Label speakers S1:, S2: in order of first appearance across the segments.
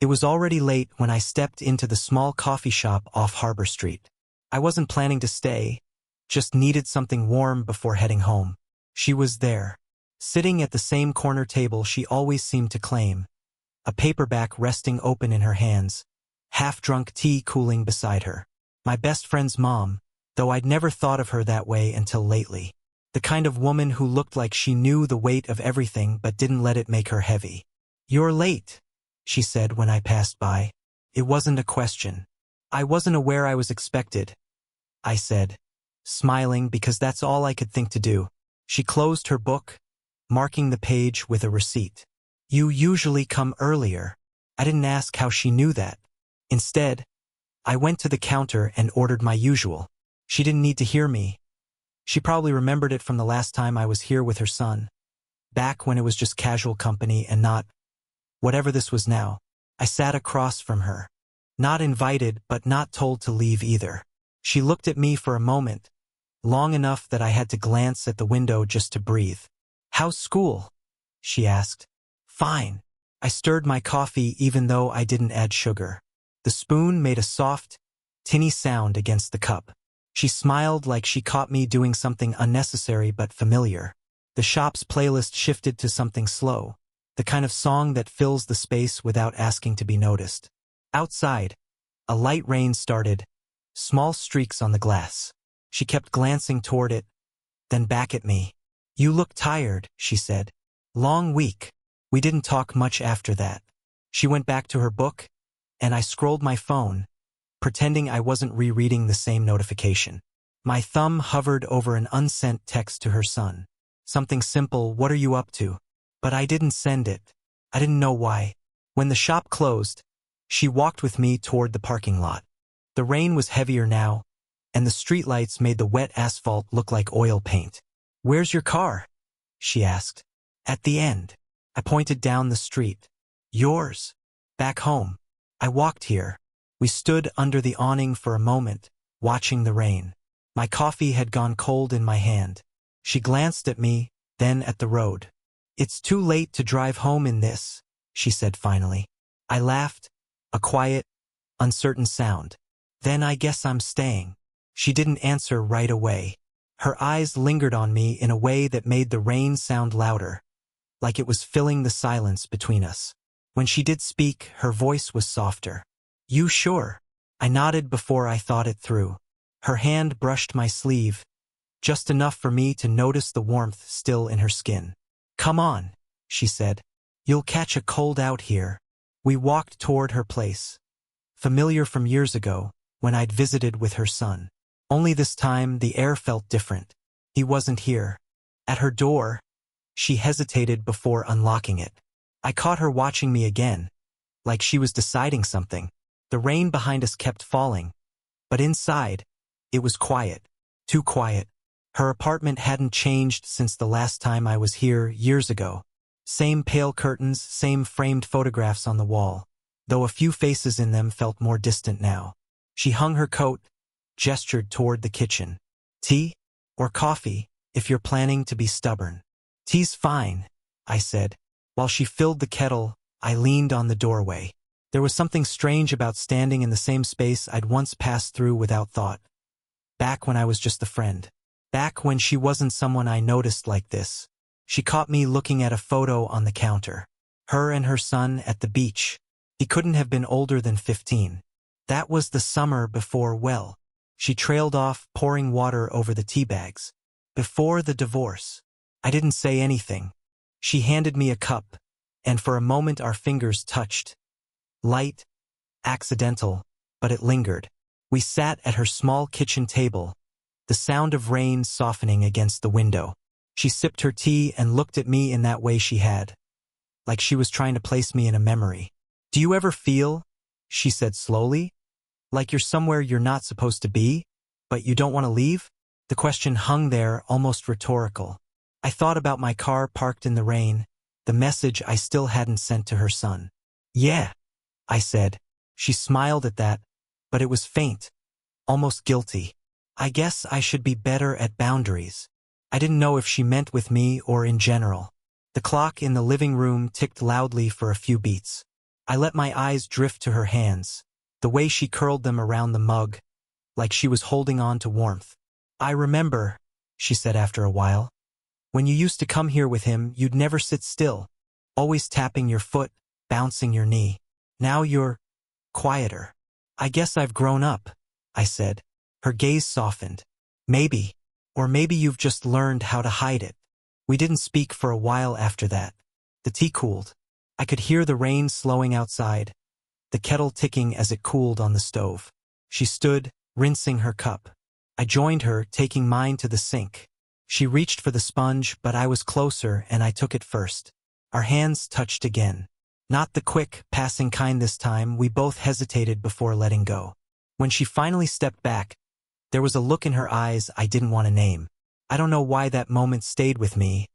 S1: It was already late when I stepped into the small coffee shop off Harbor Street. I wasn't planning to stay, just needed something warm before heading home. She was there, sitting at the same corner table she always seemed to claim, a paperback resting open in her hands, half-drunk tea cooling beside her. My best friend's mom, though I'd never thought of her that way until lately. The kind of woman who looked like she knew the weight of everything but didn't let it make her heavy. "You're late," she said when I passed by. It wasn't a question. "I wasn't aware I was expected," I said, smiling because that's all I could think to do. She closed her book, marking the page with a receipt. "You usually come earlier." I didn't ask how she knew that. Instead, I went to the counter and ordered my usual. She didn't need to hear me. She probably remembered it from the last time I was here with her son, back when it was just casual company and not whatever this was now. I sat across from her, not invited but not told to leave either. She looked at me for a moment, long enough that I had to glance at the window just to breathe. "How's school?" she asked. "Fine." I stirred my coffee even though I didn't add sugar. The spoon made a soft, tinny sound against the cup. She smiled like she caught me doing something unnecessary but familiar. The shop's playlist shifted to something slow, the kind of song that fills the space without asking to be noticed. Outside, a light rain started, small streaks on the glass. She kept glancing toward it, then back at me. "You look tired," she said. "Long week." We didn't talk much after that. She went back to her book, and I scrolled my phone, pretending I wasn't rereading the same notification. My thumb hovered over an unsent text to her son. Something simple, "What are you up to?" But I didn't send it. I didn't know why. When the shop closed, she walked with me toward the parking lot. The rain was heavier now, and the streetlights made the wet asphalt look like oil paint. "Where's your car?" she asked. "At the end." I pointed down the street. "Yours?" "Back home." I walked here. We stood under the awning for a moment, watching the rain. My coffee had gone cold in my hand. She glanced at me, then at the road. "It's too late to drive home in this," she said finally. I laughed, a quiet, uncertain sound. "Then I guess I'm staying." She didn't answer right away. Her eyes lingered on me in a way that made the rain sound louder, like it was filling the silence between us. When she did speak, her voice was softer. "You sure?" I nodded before I thought it through. Her hand brushed my sleeve, just enough for me to notice the warmth still in her skin. "Come on," she said. "You'll catch a cold out here." We walked toward her place, familiar from years ago, when I'd visited with her son. Only this time the air felt different. He wasn't here. At her door, she hesitated before unlocking it. I caught her watching me again, like she was deciding something. The rain behind us kept falling, but inside, it was quiet. Too quiet. Her apartment hadn't changed since the last time I was here years ago. Same pale curtains, same framed photographs on the wall, though a few faces in them felt more distant now. She hung her coat, gestured toward the kitchen. "Tea? Or coffee, if you're planning to be stubborn." "Tea's fine," I said. While she filled the kettle, I leaned on the doorway. There was something strange about standing in the same space I'd once passed through without thought. Back when I was just a friend. Back when she wasn't someone I noticed like this. She caught me looking at a photo on the counter. Her and her son at the beach. He couldn't have been older than 15. That was the summer before, well. She trailed off, pouring water over the tea bags. "Before the divorce." I didn't say anything. She handed me a cup, and for a moment our fingers touched. Light, accidental, but it lingered. We sat at her small kitchen table, the sound of rain softening against the window. She sipped her tea and looked at me in that way she had, like she was trying to place me in a memory. "Do you ever feel," she said slowly, "like you're somewhere you're not supposed to be, but you don't want to leave?" The question hung there, almost rhetorical. I thought about my car parked in the rain, the message I still hadn't sent to her son. "Yeah," I said. She smiled at that, but it was faint, almost guilty. "I guess I should be better at boundaries." I didn't know if she meant with me or in general. The clock in the living room ticked loudly for a few beats. I let my eyes drift to her hands, the way she curled them around the mug, like she was holding on to warmth. I remember, she said after a while. When you used to come here with him, you'd never sit still, always tapping your foot, bouncing your knee. Now you're quieter. I guess I've grown up, I said. Her gaze softened. Maybe. Or maybe you've just learned how to hide it. We didn't speak for a while after that. The tea cooled. I could hear the rain slowing outside, the kettle ticking as it cooled on the stove. She stood, rinsing her cup. I joined her, taking mine to the sink. She reached for the sponge, but I was closer and I took it first. Our hands touched again. Not the quick, passing kind this time. We both hesitated before letting go. When she finally stepped back, there was a look in her eyes I didn't want to name. I don't know why that moment stayed with me.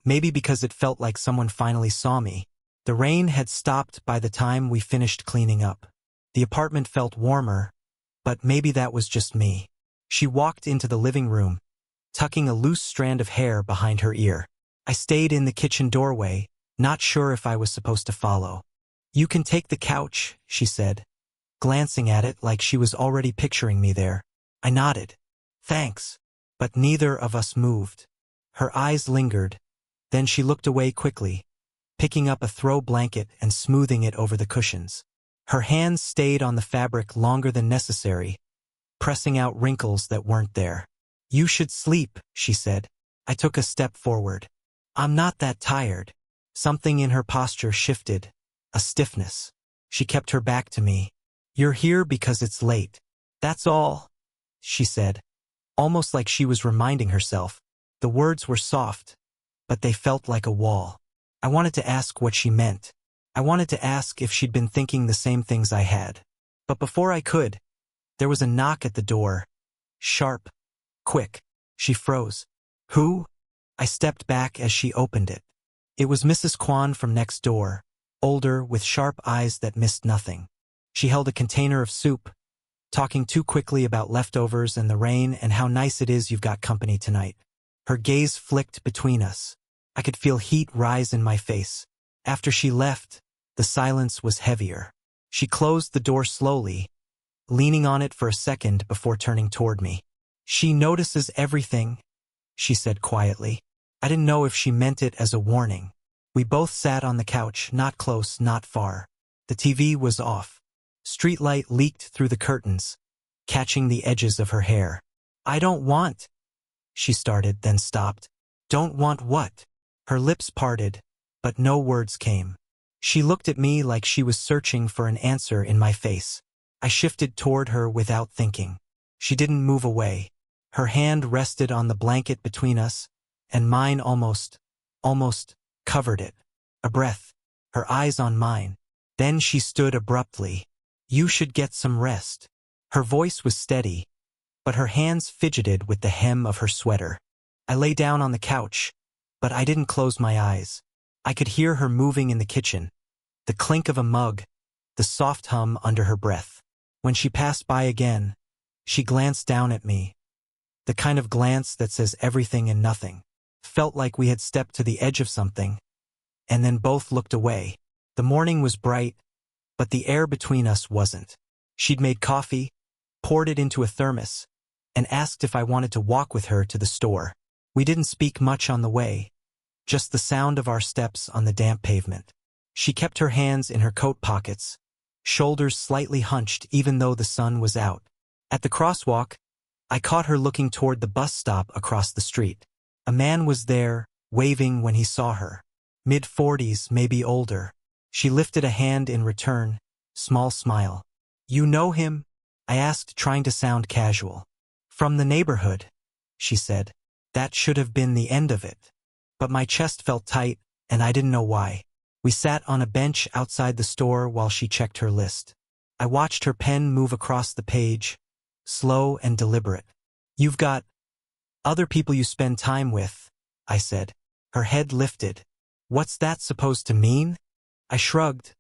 S1: Maybe because it felt like someone finally saw me. The rain had stopped by the time we finished cleaning up. The apartment felt warmer, but maybe that was just me. She walked into the living room, tucking a loose strand of hair behind her ear. I stayed in the kitchen doorway, not sure if I was supposed to follow. You can take the couch, she said, glancing at it like she was already picturing me there. I nodded. Thanks. But neither of us moved. Her eyes lingered, then she looked away quickly, picking up a throw blanket and smoothing it over the cushions. Her hands stayed on the fabric longer than necessary, pressing out wrinkles that weren't there. You should sleep, she said. I took a step forward. I'm not that tired. Something in her posture shifted, a stiffness. She kept her back to me. You're here because it's late. That's all, she said, almost like she was reminding herself. The words were soft, but they felt like a wall. I wanted to ask what she meant. I wanted to ask if she'd been thinking the same things I had. But before I could, there was a knock at the door. Sharp. Quick. She froze. Who? I stepped back as she opened it. It was Mrs. Kwan from next door, older, with sharp eyes that missed nothing. She held a container of soup, talking too quickly about leftovers and the rain and how nice it is you've got company tonight. Her gaze flicked between us. I could feel heat rise in my face. After she left, the silence was heavier. She closed the door slowly, leaning on it for a second before turning toward me. She notices everything, she said quietly. I didn't know if she meant it as a warning. We both sat on the couch, not close, not far. The TV was off. Streetlight leaked through the curtains, catching the edges of her hair. I don't want, she started, then stopped. Don't want what? Her lips parted, but no words came. She looked at me like she was searching for an answer in my face. I shifted toward her without thinking. She didn't move away. Her hand rested on the blanket between us, and mine almost covered it. A breath, her eyes on mine. Then she stood abruptly. You should get some rest. Her voice was steady, but her hands fidgeted with the hem of her sweater. I lay down on the couch, but I didn't close my eyes. I could hear her moving in the kitchen, the clink of a mug, the soft hum under her breath. When she passed by again, she glanced down at me, the kind of glance that says everything and nothing. Felt like we had stepped to the edge of something, and then both looked away. The morning was bright, but the air between us wasn't. She'd made coffee, poured it into a thermos, and asked if I wanted to walk with her to the store. We didn't speak much on the way, just the sound of our steps on the damp pavement. She kept her hands in her coat pockets, shoulders slightly hunched even though the sun was out. At the crosswalk, I caught her looking toward the bus stop across the street. A man was there, waving when he saw her. Mid-40s, maybe older. She lifted a hand in return, small smile. You know him? I asked, trying to sound casual. From the neighborhood, she said. That should have been the end of it. But my chest felt tight, and I didn't know why. We sat on a bench outside the store while she checked her list. I watched her pen move across the page, slow and deliberate. You've got other people you spend time with, I said. Her head lifted. What's that supposed to mean? I shrugged,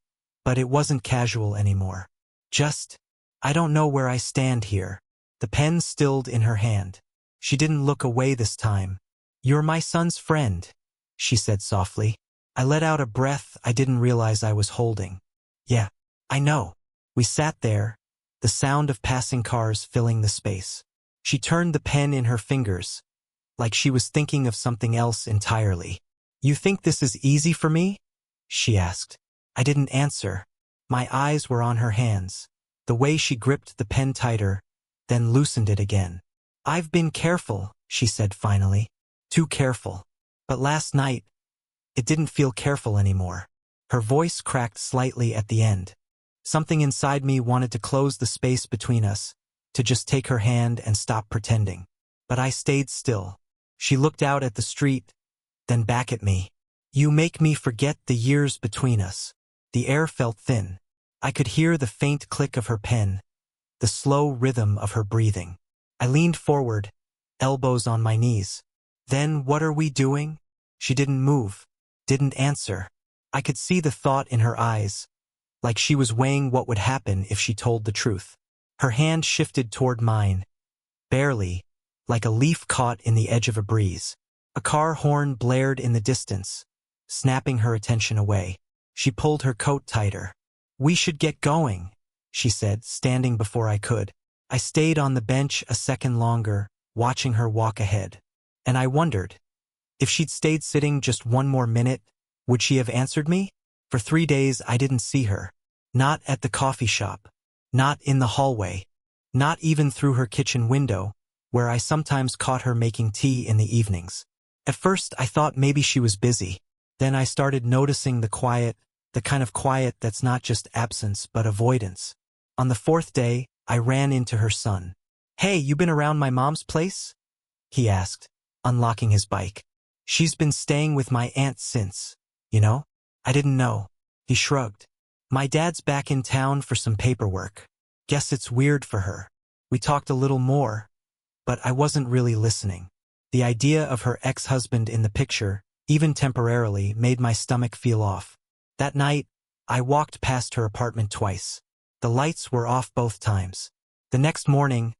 S1: but it wasn't casual anymore. Just, I don't know where I stand here. The pen stilled in her hand. She didn't look away this time. You're my son's friend, she said softly. I let out a breath I didn't realize I was holding. Yeah, I know. We sat there, the sound of passing cars filling the space. She turned the pen in her fingers, like she was thinking of something else entirely. You think this is easy for me? She asked. I didn't answer. My eyes were on her hands, the way she gripped the pen tighter, then loosened it again. I've been careful, she said finally. Too careful. But last night, it didn't feel careful anymore. Her voice cracked slightly at the end. Something inside me wanted to close the space between us, to just take her hand and stop pretending. But I stayed still. She looked out at the street, then back at me. You make me forget the years between us. The air felt thin. I could hear the faint click of her pen, the slow rhythm of her breathing. I leaned forward, elbows on my knees. Then what are we doing? She didn't move, didn't answer. I could see the thought in her eyes, like she was weighing what would happen if she told the truth. Her hand shifted toward mine, barely, like a leaf caught in the edge of a breeze. A car horn blared in the distance, snapping her attention away. She pulled her coat tighter. We should get going, she said, standing before I could. I stayed on the bench a second longer, watching her walk ahead. And I wondered, if she'd stayed sitting just one more minute, would she have answered me? For 3 days I didn't see her. Not at the coffee shop. Not in the hallway. Not even through her kitchen window, where I sometimes caught her making tea in the evenings. At first I thought maybe she was busy. Then I started noticing the quiet, the kind of quiet that's not just absence but avoidance. On the 4th day, I ran into her son. Hey, you been around my mom's place? He asked, unlocking his bike. She's been staying with my aunt since, you know? I didn't know. He shrugged. My dad's back in town for some paperwork. Guess it's weird for her. We talked a little more, but I wasn't really listening. The idea of her ex-husband in the picture, even temporarily, made my stomach feel off. That night, I walked past her apartment twice. The lights were off both times. The next morning,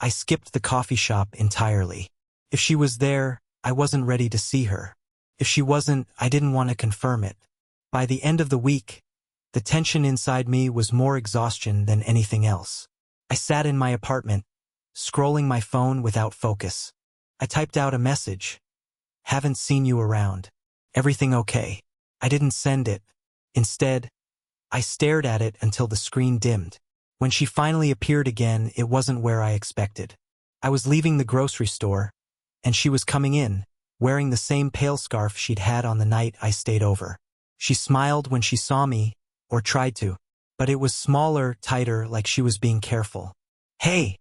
S1: I skipped the coffee shop entirely. If she was there, I wasn't ready to see her. If she wasn't, I didn't want to confirm it. By the end of the week, the tension inside me was more exhaustion than anything else. I sat in my apartment, scrolling my phone without focus. I typed out a message. Haven't seen you around. Everything okay? I didn't send it. Instead, I stared at it until the screen dimmed. When she finally appeared again, it wasn't where I expected. I was leaving the grocery store, and she was coming in, wearing the same pale scarf she'd had on the night I stayed over. She smiled when she saw me, or tried to, but it was smaller, tighter, like she was being careful. Hey,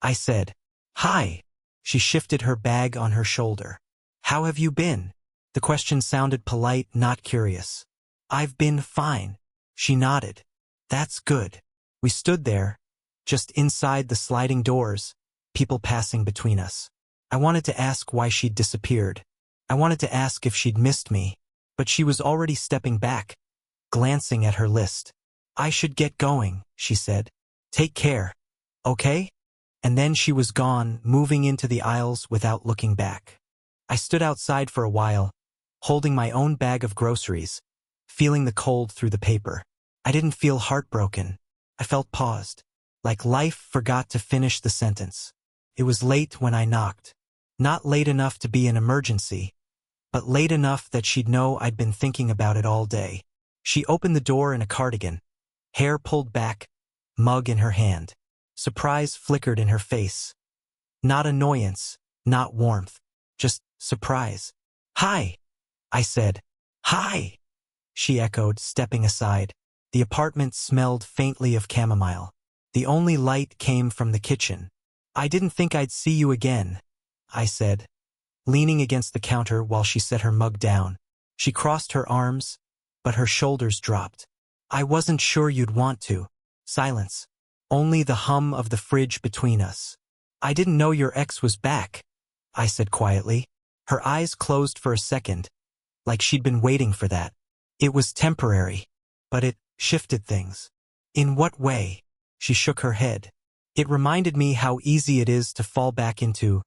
S1: I said. Hi. She shifted her bag on her shoulder. How have you been? The question sounded polite, not curious. I've been fine. She nodded. That's good. We stood there, just inside the sliding doors, people passing between us. I wanted to ask why she'd disappeared. I wanted to ask if she'd missed me, but she was already stepping back, glancing at her list. I should get going, she said. Take care. Okay? And then she was gone, moving into the aisles without looking back. I stood outside for a while, holding my own bag of groceries, feeling the cold through the paper. I didn't feel heartbroken. I felt paused, like life forgot to finish the sentence. It was late when I knocked. Not late enough to be an emergency, but late enough that she'd know I'd been thinking about it all day. She opened the door in a cardigan, hair pulled back, mug in her hand. Surprise flickered in her face. Not annoyance, not warmth, just surprise. Hi, I said. Hi, she echoed, stepping aside. The apartment smelled faintly of chamomile. The only light came from the kitchen. I didn't think I'd see you again, I said, leaning against the counter while she set her mug down. She crossed her arms, but her shoulders dropped. I wasn't sure you'd want to. Silence. Only the hum of the fridge between us. I didn't know your ex was back, I said quietly. Her eyes closed for a second, like she'd been waiting for that. It was temporary, but it shifted things. In what way? She shook her head. It reminded me how easy it is to fall back into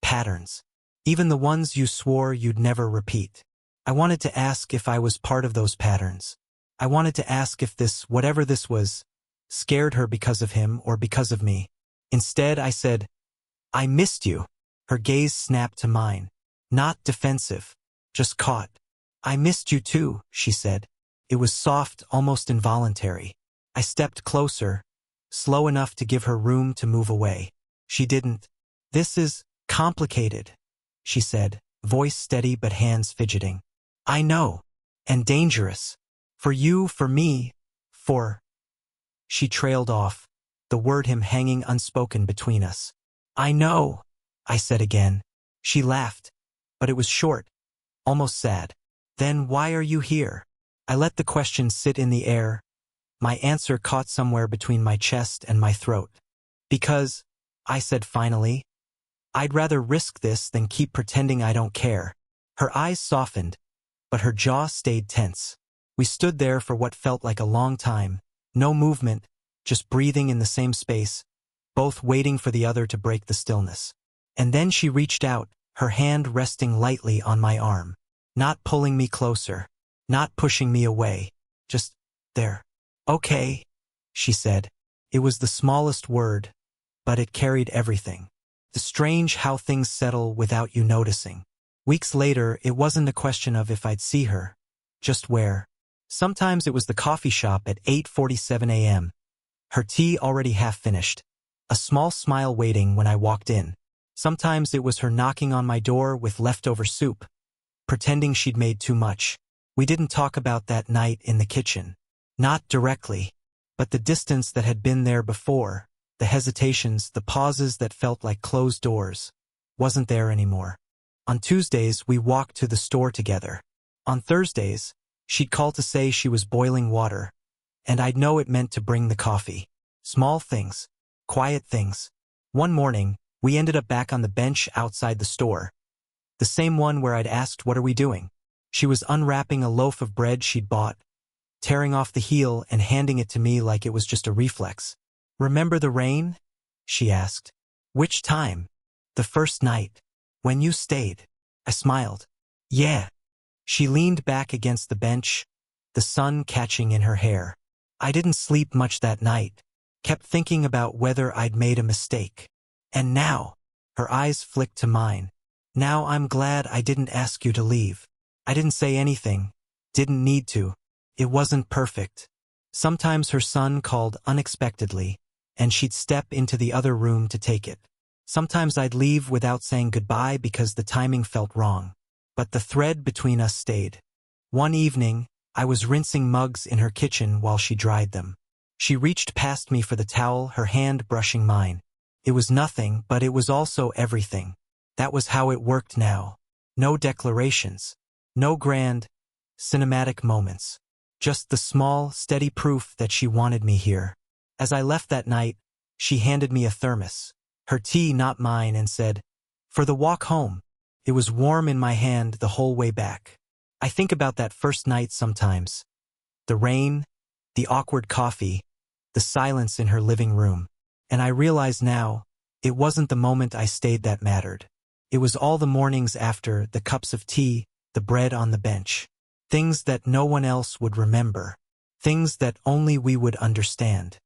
S1: patterns, even the ones you swore you'd never repeat. I wanted to ask if I was part of those patterns. I wanted to ask if this, whatever this was, scared her because of him or because of me. Instead, I said, "I missed you." Her gaze snapped to mine. Not defensive, just caught. "I missed you too," she said. It was soft, almost involuntary. I stepped closer, slow enough to give her room to move away. She didn't. "This is complicated," she said, voice steady but hands fidgeting. "I know. And dangerous. For you, for me, for—" She trailed off, the word him hanging unspoken between us. "I know," I said again. She laughed, but it was short, almost sad. "Then why are you here?" I let the question sit in the air, my answer caught somewhere between my chest and my throat. "Because," I said finally, "I'd rather risk this than keep pretending I don't care." Her eyes softened, but her jaw stayed tense. We stood there for what felt like a long time, no movement, just breathing in the same space, both waiting for the other to break the stillness. And then she reached out, her hand resting lightly on my arm, not pulling me closer, not pushing me away, just there. "Okay," she said. It was the smallest word, but it carried everything. The strange how things settle without you noticing. Weeks later, it wasn't a question of if I'd see her, just where. Sometimes it was the coffee shop at 8:47 a.m., her tea already half finished, a small smile waiting when I walked in. Sometimes it was her knocking on my door with leftover soup, pretending she'd made too much. We didn't talk about that night in the kitchen. Not directly, but the distance that had been there before, the hesitations, the pauses that felt like closed doors, wasn't there anymore. On Tuesdays, we walked to the store together. On Thursdays, she'd call to say she was boiling water, and I'd know it meant to bring the coffee. Small things, quiet things. One morning, we ended up back on the bench outside the store, the same one where I'd asked, "What are we doing?" She was unwrapping a loaf of bread she'd bought, tearing off the heel and handing it to me like it was just a reflex. "Remember the rain?" she asked. "Which time?" "The first night. When you stayed." I smiled. "Yeah." She leaned back against the bench, the sun catching in her hair. "I didn't sleep much that night. Kept thinking about whether I'd made a mistake. And now," her eyes flicked to mine, "now I'm glad I didn't ask you to leave. I didn't say anything, didn't need to. It wasn't perfect." Sometimes her son called unexpectedly, and she'd step into the other room to take it. Sometimes I'd leave without saying goodbye because the timing felt wrong. But the thread between us stayed. One evening, I was rinsing mugs in her kitchen while she dried them. She reached past me for the towel, her hand brushing mine. It was nothing, but it was also everything. That was how it worked now. No declarations. No grand, cinematic moments. Just the small, steady proof that she wanted me here. As I left that night, she handed me a thermos, her tea not mine, and said, "For the walk home." It was warm in my hand the whole way back. I think about that first night sometimes. The rain, the awkward coffee, the silence in her living room. And I realize now, it wasn't the moment I stayed that mattered. It was all the mornings after, the cups of tea, the bread on the bench. Things that no one else would remember. Things that only we would understand.